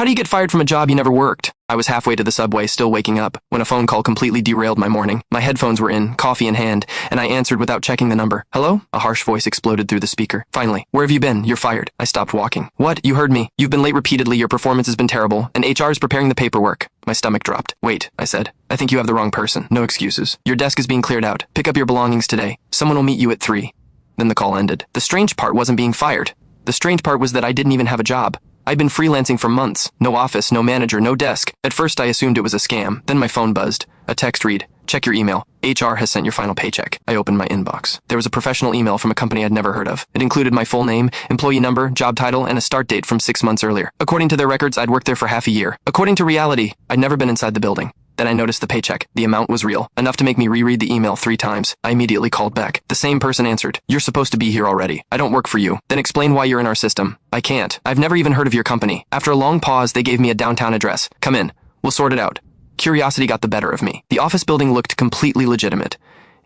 How do you get fired from a job you never worked? I was halfway to the subway, still waking up, when a phone call completely derailed my morning. My headphones were in, coffee in hand, and I answered without checking the number. Hello? A harsh voice exploded through the speaker. Finally, where have you been? You're fired. I stopped walking. What? You heard me. You've been late repeatedly, your performance has been terrible, and HR is preparing the paperwork. My stomach dropped. Wait, I said. I think you have the wrong person. No excuses. Your desk is being cleared out. Pick up your belongings today. Someone will meet you at 3. Then the call ended. The strange part wasn't being fired. The strange part was that I didn't even have a job. I'd been freelancing for months. No office, no manager, no desk. At first I assumed it was a scam. Then my phone buzzed. A text read, check your email. HR has sent your final paycheck. I opened my inbox. There was a professional email from a company I'd never heard of. It included my full name, employee number, job title, and a start date from 6 months earlier. According to their records, I'd worked there for half a year. According to reality, I'd never been inside the building. Then I noticed the paycheck. The amount was real, enough to make me reread the email 3 times. I immediately called back. The same person answered, "You're supposed to be here already. I don't work for you." Then explain why you're in our system. I can't. I've never even heard of your company. After a long pause, they gave me a downtown address. Come in. We'll sort it out. Curiosity got the better of me. The office building looked completely legitimate.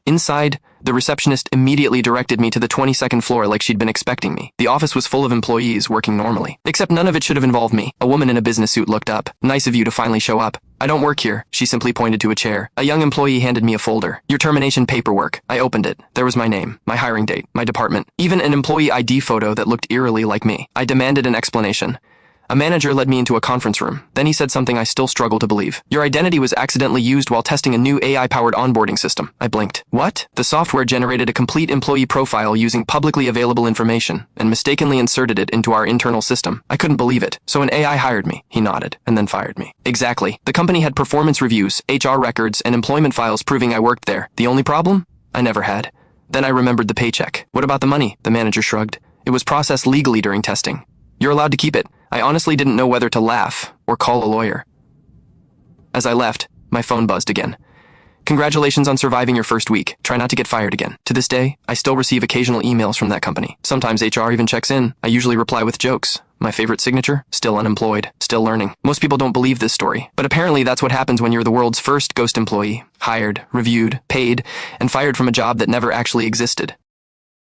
Inside, the receptionist immediately directed me to the 22nd floor like she'd been expecting me. The office was full of employees working normally. Except none of it should have involved me. A woman in a business suit looked up. "Nice of you to finally show up." "I don't work here." She simply pointed to a chair. A young employee handed me a folder. "Your termination paperwork." I opened it. There was my name, my hiring date, my department, even an employee ID photo that looked eerily like me. I demanded an explanation. A manager led me into a conference room. Then he said something I still struggle to believe. "Your identity was accidentally used while testing a new AI-powered onboarding system." I blinked. What? The software generated a complete employee profile using publicly available information and mistakenly inserted it into our internal system. I couldn't believe it. So an AI hired me. He nodded, and then fired me. Exactly. The company had performance reviews, HR records, and employment files proving I worked there. The only problem? I never had. Then I remembered the paycheck. "What about the money?" The manager shrugged. "It was processed legally during testing. You're allowed to keep it." I honestly didn't know whether to laugh or call a lawyer. As I left, my phone buzzed again. "Congratulations on surviving your first week. Try not to get fired again." To this day, I still receive occasional emails from that company. Sometimes HR even checks in. I usually reply with jokes. My favorite signature? Still unemployed. Still learning. Most people don't believe this story, but apparently that's what happens when you're the world's first ghost employee. Hired, reviewed, paid, and fired from a job that never actually existed.